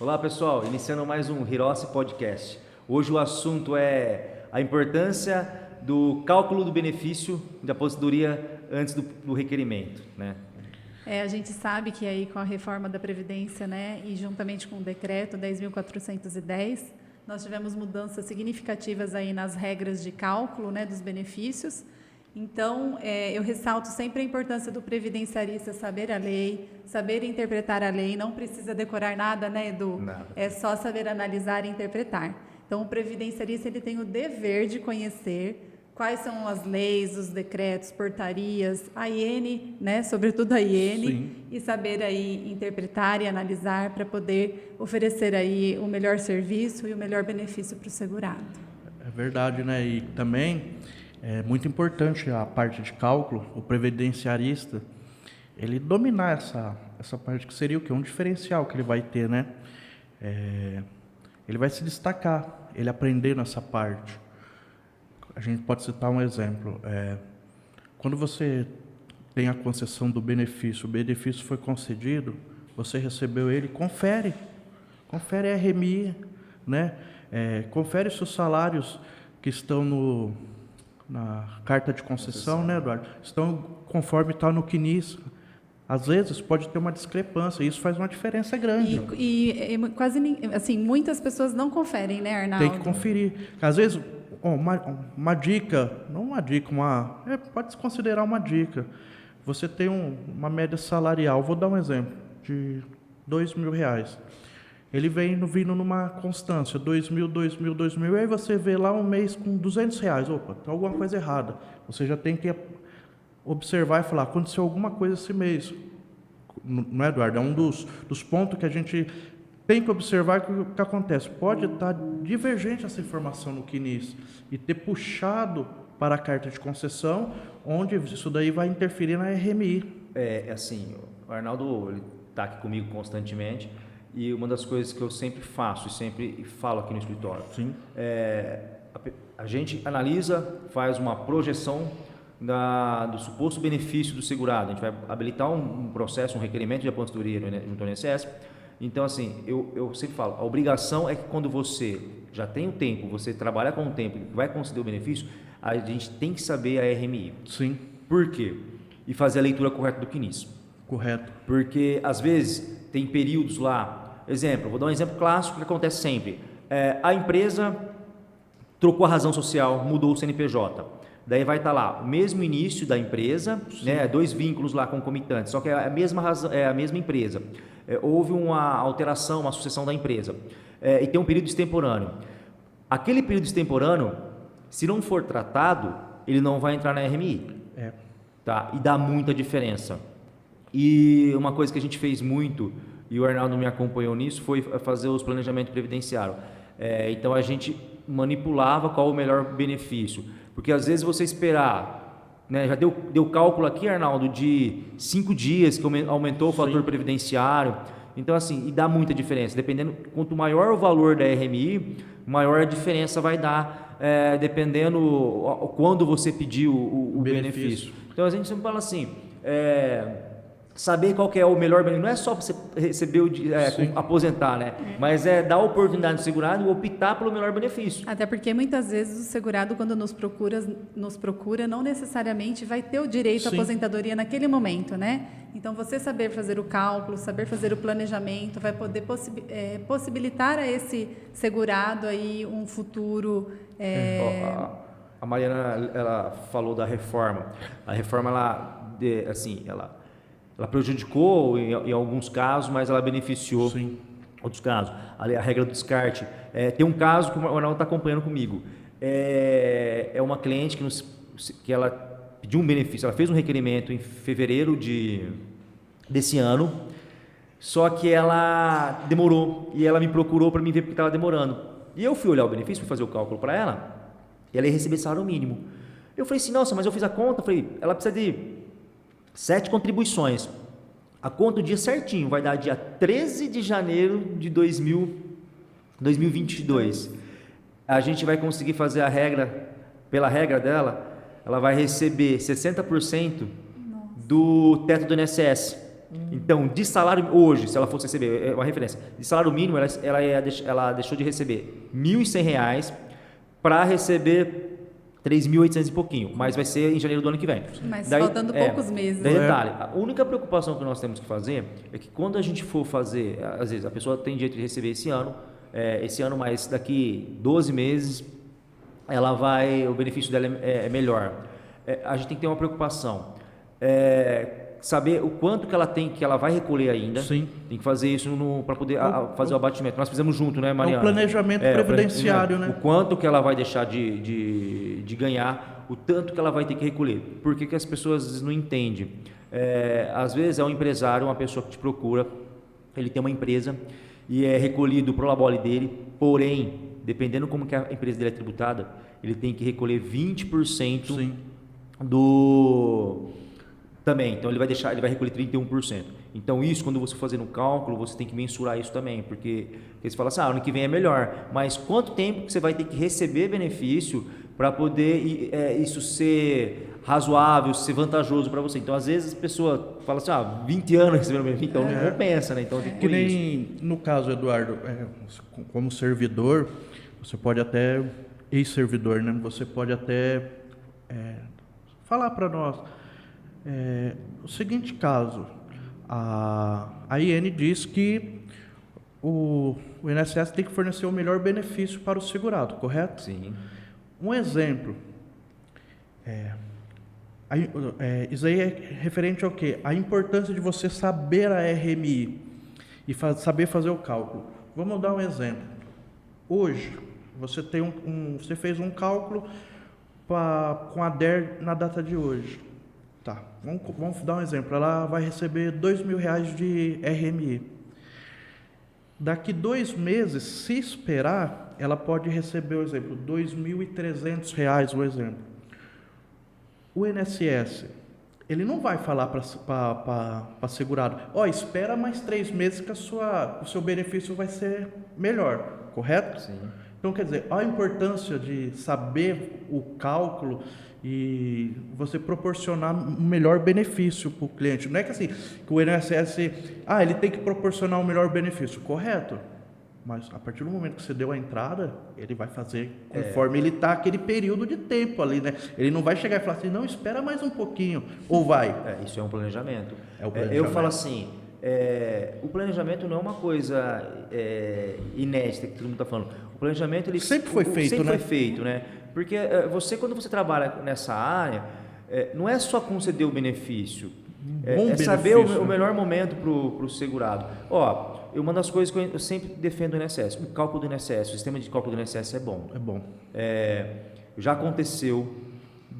Olá pessoal, iniciando mais um Hirossi Podcast. Hoje o assunto é a importância do cálculo do benefício da aposentadoria antes do requerimento, né? A gente sabe que aí com a reforma da Previdência, né, e juntamente com o decreto 10.410, nós tivemos mudanças significativas aí nas regras de cálculo, né, dos benefícios. Então, eu ressalto sempre a importância do previdenciarista saber a lei, saber interpretar a lei, não precisa decorar nada, né, Edu? Nada. É só saber analisar e interpretar. Então, o previdenciarista ele tem o dever de conhecer quais são as leis, os decretos, portarias, a IN, né, sobretudo a IN, Sim. e saber aí interpretar e analisar para poder oferecer aí o melhor serviço e o melhor benefício para o segurado. É verdade, né? E também é muito importante a parte de cálculo, o previdenciarista, ele dominar essa parte que seria o quê? Um diferencial que ele vai ter, né? Ele vai se destacar, ele aprender nessa parte. A gente pode citar um exemplo. Quando você tem a concessão do benefício, o benefício foi concedido, você recebeu ele, confere a RMI, né? Confere se os salários que estão na carta de concessão, né, Eduardo? Estão conforme está no CNIS. Às vezes pode ter uma discrepância, e isso faz uma diferença grande. E quase assim, muitas pessoas não conferem, né, Arnaldo? Tem que conferir. Às vezes, uma dica, não uma dica, pode se considerar uma dica. Você tem uma média salarial, vou dar um exemplo, de R$2.000. Ele vindo numa constância, 2.000, 2.000, 2.000, e aí você vê lá um mês com R$200. Opa, tem alguma coisa errada. Você já tem que observar e falar, aconteceu alguma coisa esse mês. Não é, Eduardo? É um dos pontos que a gente tem que observar o que acontece. Pode estar divergente essa informação no CNIS e ter puxado para a carta de concessão, onde isso daí vai interferir na RMI. Assim, o Arnaldo está aqui comigo constantemente. E uma das coisas que eu sempre faço e sempre falo aqui no escritório, Sim. A gente analisa, faz uma projeção do suposto benefício do segurado. A gente vai habilitar um processo, um requerimento de aposentadoria junto ao INSS. Então, assim, eu sempre falo, a obrigação é que quando você já tem o tempo, você trabalha com o tempo e vai conceder o benefício, a gente tem que saber a RMI. Sim. Por quê? E fazer a leitura correta do CNIS. Correto. Porque, às vezes, tem períodos lá. Exemplo, vou dar um exemplo clássico que acontece sempre. A empresa trocou a razão social, mudou o CNPJ. Daí vai estar lá o mesmo início da empresa, né, dois vínculos lá concomitantes, só que é a mesma razão, é a mesma empresa. Houve uma alteração, uma sucessão da empresa. E tem um período extemporâneo. Aquele período extemporâneo, se não for tratado, ele não vai entrar na RMI. Tá? E dá muita diferença. E uma coisa que a gente fez muito, e o Arnaldo me acompanhou nisso, foi fazer os planejamentos previdenciários. Então a gente manipulava qual o melhor benefício. Porque às vezes você esperar, né, já deu cálculo aqui, Arnaldo, de 5 dias que aumentou o fator previdenciário. Então, assim, e dá muita diferença. Dependendo, quanto maior o valor da RMI, maior a diferença vai dar, dependendo quando você pediu o benefício. Então a gente sempre fala assim, saber qual que é o melhor benefício, não é só você receber aposentar, né? Mas dar a oportunidade do segurado optar pelo melhor benefício. Até porque muitas vezes o segurado, quando nos procura, não necessariamente vai ter o direito à aposentadoria naquele momento, né? Então, você saber fazer o cálculo, saber fazer o planejamento, vai poder possibilitar a esse segurado aí um futuro... A Mariana, ela falou da reforma. A reforma, ela prejudicou em alguns casos, mas ela beneficiou outros casos. A regra do descarte. Tem um caso que o Arnaldo está acompanhando comigo. É uma cliente que ela pediu um benefício, ela fez um requerimento em fevereiro desse ano, só que ela demorou, e ela me procurou para me ver porque estava demorando. E eu fui olhar o benefício, fui fazer o cálculo para ela, e ela ia receber salário mínimo. Eu falei assim, nossa, mas eu fiz a conta, ela precisa de 7 contribuições. A conta do dia certinho vai dar dia 13 de janeiro de 2022. A gente vai conseguir fazer pela regra dela, ela vai receber 60% do teto do INSS. Então, de salário, hoje, se ela fosse receber, é uma referência, de salário mínimo, ela deixou de receber R$ 1.100 para receber 3.800 e pouquinho, mas vai ser em janeiro do ano que vem. Mas faltando poucos meses. Daí detalhe, a única preocupação que nós temos que fazer é que quando a gente for fazer, às vezes a pessoa tem direito de receber esse ano, mas daqui 12 meses o benefício dela é melhor. A gente tem que ter uma preocupação. Saber o quanto que ela vai recolher ainda. Sim. Tem que fazer isso para poder fazer o abatimento. Nós fizemos junto, né, Mariana? É um planejamento previdenciário, né? O quanto que ela vai deixar de ganhar, o tanto que ela vai ter que recolher. Por que as pessoas às vezes não entendem? Às vezes é um empresário, uma pessoa que te procura, ele tem uma empresa e é recolhido o prolabore dele, porém, dependendo como que a empresa dele é tributada, ele tem que recolher 20% Sim. também, então ele vai recolher 31%. Então isso, quando você fazer no cálculo, você tem que mensurar isso também, porque você fala assim, ano que vem é melhor, mas quanto tempo que você vai ter que receber benefício para poder isso ser razoável, ser vantajoso para você? Então, às vezes, a pessoa fala assim, 20 anos recebendo benefício, então não compensa, né? Então tem que nem no caso, Eduardo, como servidor, você pode até, ex-servidor, né? Você pode até falar para nós, o seguinte caso, a IN diz que o INSS tem que fornecer o melhor benefício para o segurado, correto? Sim. Um exemplo, isso aí é referente ao quê? A importância de você saber a RMI e saber fazer o cálculo. Vamos dar um exemplo. Hoje, você tem você fez um cálculo com a DER na data de hoje. Tá, vamos dar um exemplo. Ela vai receber R$2.000 de RMI. Daqui 2 meses, se esperar, ela pode receber, por exemplo, R$2.300, o exemplo. O INSS, ele não vai falar para segurado, espera mais 3 meses que o seu benefício vai ser melhor, correto? Sim. Então, quer dizer, a importância de saber o cálculo e você proporcionar um melhor benefício para o cliente. Não é que assim, que o INSS, ele tem que proporcionar um melhor benefício, correto? Mas a partir do momento que você deu a entrada, ele vai fazer conforme ele está aquele período de tempo ali, né? Ele não vai chegar e falar assim, não, espera mais um pouquinho, ou vai? Isso é um planejamento. É o planejamento. Eu falo assim, o planejamento não é uma coisa inédita que todo mundo está falando. O planejamento ele sempre foi feito, né? Porque quando você trabalha nessa área, não é só conceder o benefício, saber o melhor momento para o segurado. Uma das coisas que eu sempre defendo no INSS, o cálculo do INSS, o sistema de cálculo do INSS é bom. É bom. Já aconteceu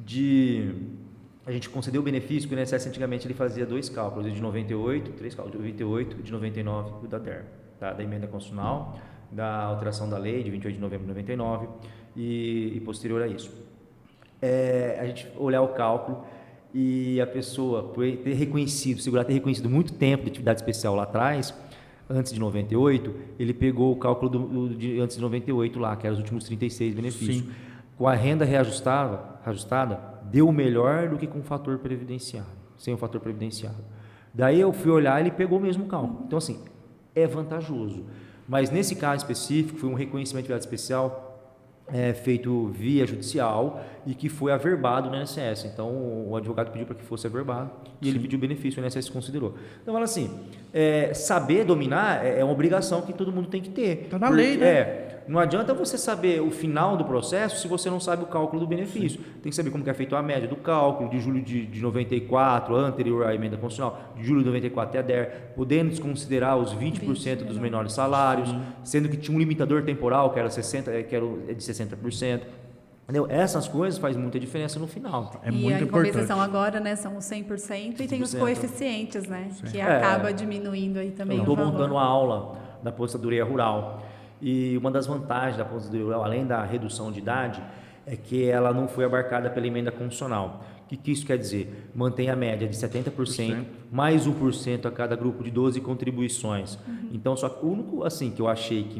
de a gente conceder o benefício, que o INSS antigamente ele fazia 2 cálculos, de 98, 3 cálculos, de 98, de 99 e da DER, tá? Da emenda constitucional, da alteração da lei de 28 de novembro de 99 e posterior a isso. A gente olhar o cálculo e a pessoa ter reconhecido, o segurado ter reconhecido muito tempo de atividade especial lá atrás, antes de 98, ele pegou o cálculo de antes de 98 lá, que eram os últimos 36 benefícios. Sim. Com a renda reajustada, deu melhor do que com o fator previdenciário, sem o fator previdenciário. Daí eu fui olhar, ele pegou o mesmo cálculo. Então, assim, é vantajoso. Mas nesse caso específico, foi um reconhecimento de atividade especial feito via judicial e que foi averbado no INSS. Então, o advogado pediu para que fosse averbado e ele pediu benefício, o INSS considerou. Então, fala assim, saber dominar é uma obrigação que todo mundo tem que ter. Está na lei, né? Não adianta você saber o final do processo se você não sabe o cálculo do benefício. Tem que saber como que é feito a média do cálculo, de julho de 94, anterior à emenda constitucional, de julho de 94 até a DER, podendo desconsiderar os 20% dos menores salários, sendo que tinha um limitador temporal, que era de 60%. Entendeu? Essas coisas fazem muita diferença no final. É muito a importante. compensação agora, né, são os 100% e tem os coeficientes, né, que acaba diminuindo aí também o valor. Eu estou montando uma aula da aposentadoria rural e uma das vantagens da aposentadoria rural, além da redução de idade, é que ela não foi abarcada pela emenda constitucional. O que isso quer dizer? Mantém a média de 70%, mais 1% a cada grupo de 12 contribuições. Então, só que o único assim, que eu achei que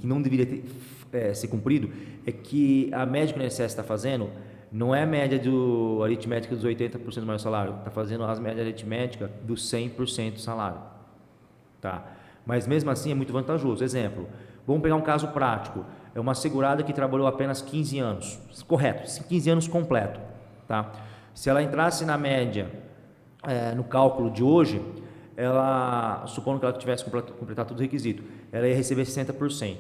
não deveria ser cumprido é que a média que o INSS está fazendo Não é a média aritmética dos 80% do maior salário, está fazendo as médias aritméticas dos 100% do salário. Tá? Mas mesmo assim é muito vantajoso. Exemplo, vamos pegar um caso prático. É uma segurada que trabalhou apenas 15 anos. Correto, 15 anos completo. Tá? Se ela entrasse na média, no cálculo de hoje, ela, supondo que ela tivesse completado todo o requisito, ela ia receber 60%.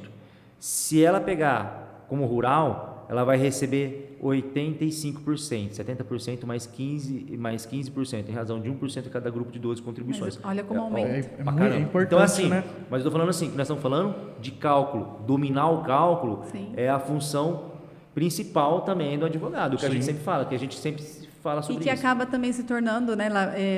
Se ela pegar como rural, ela vai receber 85%, 70% mais 15%, em razão de 1% em cada grupo de 12 contribuições. Mas olha como aumenta. É muito importante, então, assim, né? mas eu estou falando assim, que nós estamos falando de cálculo. Dominar o cálculo Sim. é a função principal também do advogado, o que a gente sempre fala, que a gente sempre fala sobre isso. E que acaba também se tornando, né,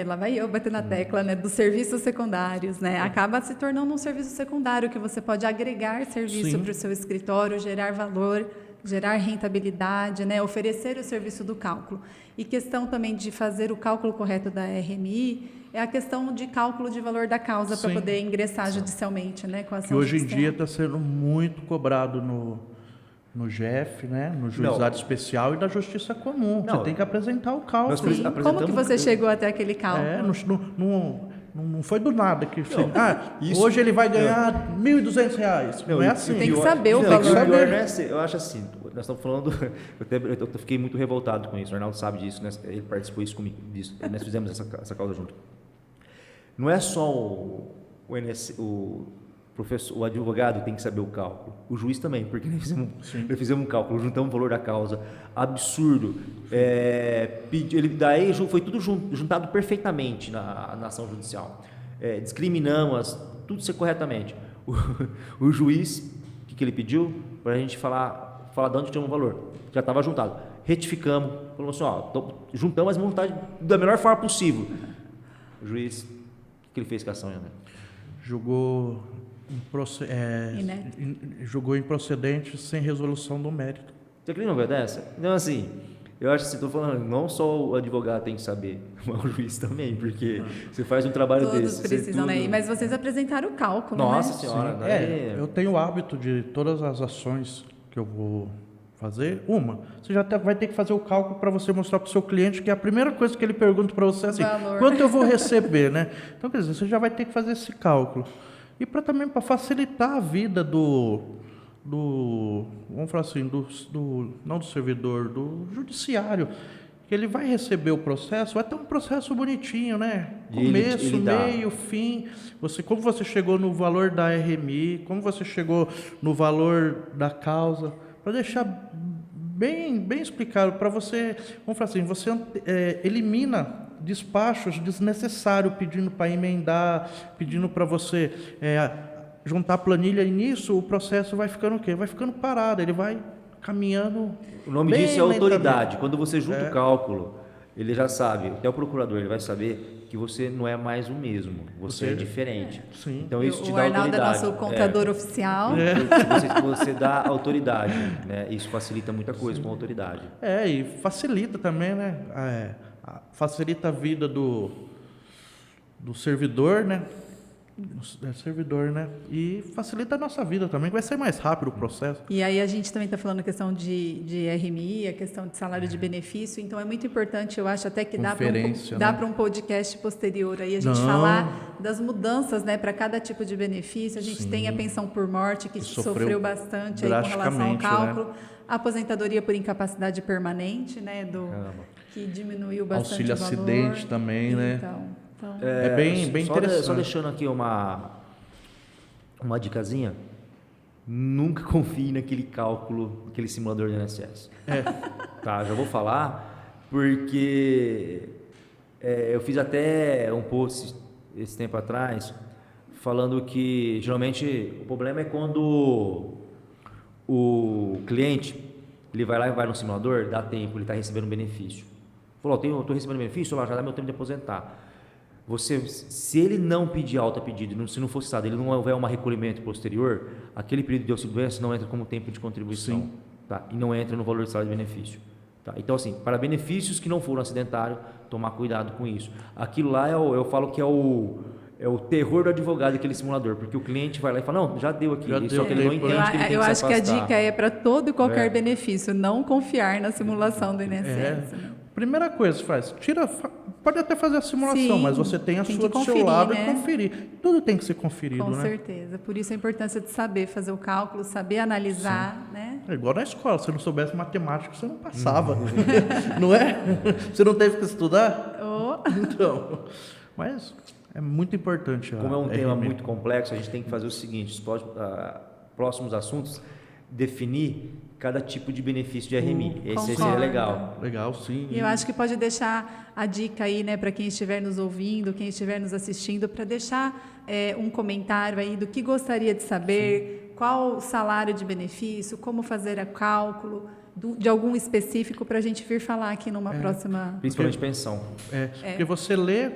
lá vai eu bater na tecla, né, dos serviços secundários, né, acaba se tornando um serviço secundário que você pode agregar serviço para o seu escritório, gerar valor, gerar rentabilidade, né, oferecer o serviço do cálculo. E questão também de fazer o cálculo correto da RMI é a questão de cálculo de valor da causa para poder ingressar judicialmente, né, com a ação que hoje em judicial. dia está sendo muito cobrado no GEF, né, no juizado especial e da justiça comum. Você tem que apresentar o cálculo. Sim. Como que você chegou até aquele cálculo? Não foi do nada que hoje ele vai ganhar R$1.200. Não é assim. Tem que saber o valor. Eu acho assim, nós estamos falando, eu fiquei muito revoltado com isso, o Arnaldo sabe disso, né? Ele participou disso, nós fizemos essa causa junto. Não é só o advogado tem que saber o cálculo, o juiz também, porque nós fizemos um cálculo, juntamos o valor da causa, absurdo, daí foi tudo juntado perfeitamente na ação judicial, discriminamos, tudo ser corretamente. O juiz, o que ele pediu? Para a gente falar de onde tinha um valor, já estava juntado, retificamos, falamos assim, juntamos, mas vamos montar da melhor forma possível. O juiz, o que ele fez com a ação, né? Julgou improcedente sem resolução do mérito. Você acredita numa coisa dessa? Então, assim, eu acho que estou falando, não só o advogado tem que saber, mas o juiz também, porque você faz um trabalho desse. Todos precisam, né? Mas vocês apresentaram o cálculo, Nossa né? Senhora. Eu tenho o hábito de todas as ações que eu vou fazer, você já vai ter que fazer o cálculo para você mostrar para o seu cliente que a primeira coisa que ele pergunta para você é assim, quanto eu vou receber, né? Então, quer dizer, você já vai ter que fazer esse cálculo. E também para facilitar a vida vamos falar assim, não do servidor, do judiciário, que ele vai receber o processo, vai ter um processo bonitinho, né? Começo, meio, fim. Como você chegou no valor da RMI, como você chegou no valor da causa, para deixar bem explicado, para você, vamos falar assim, você elimina despachos desnecessários, pedindo para emendar, pedindo para você juntar planilha, e nisso o processo vai ficando o quê? Vai ficando parado, ele vai caminhando. O nome disso é autoridade. Quando você junta o cálculo, ele já sabe, até o procurador ele vai saber que você não é mais o mesmo, você é diferente. Sim. Então isso te dá Arnaldo autoridade. É nosso contador oficial. Você dá autoridade, né? Isso facilita muita coisa com a autoridade. E facilita também, né? Facilita a vida do servidor, né? E facilita a nossa vida também, que vai ser mais rápido o processo. E aí a gente também está falando a questão de RMI, a questão de salário de benefício, então é muito importante, eu acho até que dá para um podcast posterior aí a gente falar das mudanças, né, para cada tipo de benefício. A gente tem a pensão por morte, que sofreu bastante aí com relação ao cálculo, né? A aposentadoria por incapacidade permanente, né, que diminuiu bastante auxílio o valor. Acidente também, né? Então, é bem interessante. Só deixando aqui uma dicasinha, nunca confie naquele cálculo, aquele simulador do INSS. Tá, já vou falar, porque eu fiz até um post esse tempo atrás, falando que geralmente o problema é quando o cliente ele vai lá e vai no simulador, dá tempo, ele está recebendo um benefício. Falou, eu estou recebendo benefício, já dá meu tempo de aposentar. Se ele não pedir alta pedido, se não for citado, ele não houver um recolhimento posterior, aquele período de auxílio-doença não entra como tempo de contribuição, tá? E não entra no valor de salário de benefício. Tá? Então, assim, para benefícios que não foram acidentários, tomar cuidado com isso. Aquilo lá eu falo que é o terror do advogado aquele simulador, porque o cliente vai lá e fala, não, já deu aqui, Já só deu, que ele não eu entende que ele tem Eu que se acho que a afastar. dica é para todo e qualquer benefício, não confiar na simulação do INSS. Né? Primeira coisa, pode até fazer a simulação, Sim, mas você tem a tem sua que do seu conferir, lado né? e conferir. Tudo tem que ser conferido, Com né? certeza. Por isso a importância de saber fazer o cálculo, saber analisar, né? É igual na escola, se você não soubesse matemática, você não passava. Não é? Você não teve que estudar? Oh. Então, mas é muito importante. Como é um a tema RMI. muito complexo, a gente tem que fazer o seguinte, os próximos assuntos, definir cada tipo de benefício de RMI. Esse seria Concordo. legal. Legal, sim. E eu acho que pode deixar a dica aí, né, para quem estiver nos ouvindo, quem estiver nos assistindo, para deixar um comentário aí do que gostaria de saber, qual o salário de benefício, como fazer o cálculo de algum específico para a gente vir falar aqui numa próxima. Principalmente pensão. Porque você lê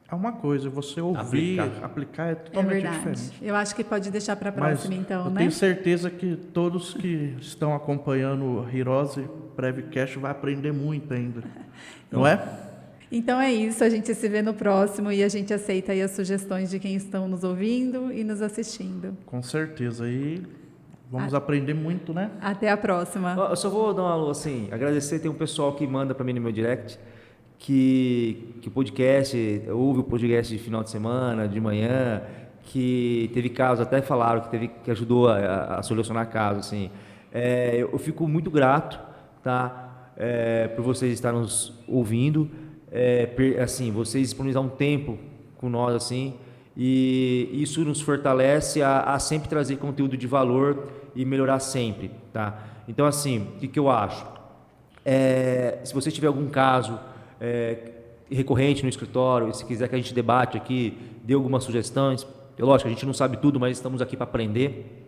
é uma coisa, você ouvir, Aplicar. aplicar é É totalmente verdade. diferente. Eu acho que pode deixar para a Mas próxima, então, eu né? tenho certeza que todos que estão acompanhando o Hirose Prevcast vai aprender muito ainda. Não é? Então é isso, a gente se vê no próximo e a gente aceita aí as sugestões de quem estão nos ouvindo e nos assistindo. Com certeza. E vamos aprender muito, né? Até a próxima. Eu só vou dar uma alô, assim, agradecer, tem um pessoal que manda para mim no meu direct, que o podcast, ouve o podcast de final de semana, de manhã, que teve casos, até falaram que ajudou a solucionar casos, assim. Eu fico muito grato, tá? Por vocês estarem nos ouvindo, assim, vocês disponibilizar um tempo com nós, assim, e isso nos fortalece a sempre trazer conteúdo de valor e melhorar sempre, tá? Então, assim, o que eu acho? Se você tiver algum caso recorrente no escritório, e se quiser que a gente debate aqui, dê algumas sugestões, lógico, a gente não sabe tudo, mas estamos aqui para aprender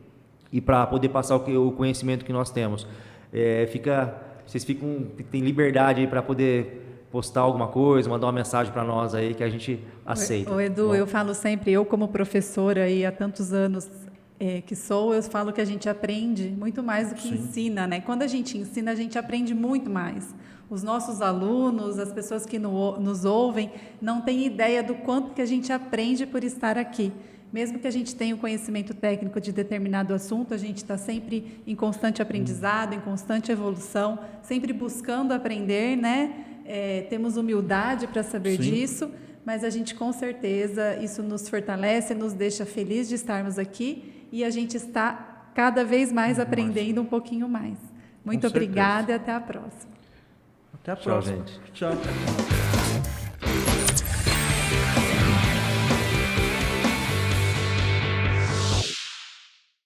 e para poder passar o conhecimento que nós temos. Vocês têm liberdade aí para poder postar alguma coisa, mandar uma mensagem para nós aí que a gente aceita. Ô, Edu, Bom, eu falo sempre, eu como professora aí há tantos anos eu falo que a gente aprende muito mais do que ensina, né? Quando a gente ensina, a gente aprende muito mais. Os nossos alunos, as pessoas que nos ouvem, não têm ideia do quanto que a gente aprende por estar aqui. Mesmo que a gente tenha o conhecimento técnico de determinado assunto, a gente está sempre em constante aprendizado, em constante evolução, sempre buscando aprender, né? Temos humildade para saber disso, mas a gente, com certeza, isso nos fortalece, nos deixa feliz de estarmos aqui e a gente está cada vez mais aprendendo um pouquinho mais. Muito obrigada e até a próxima. Até a Tchau, próxima. gente. Tchau.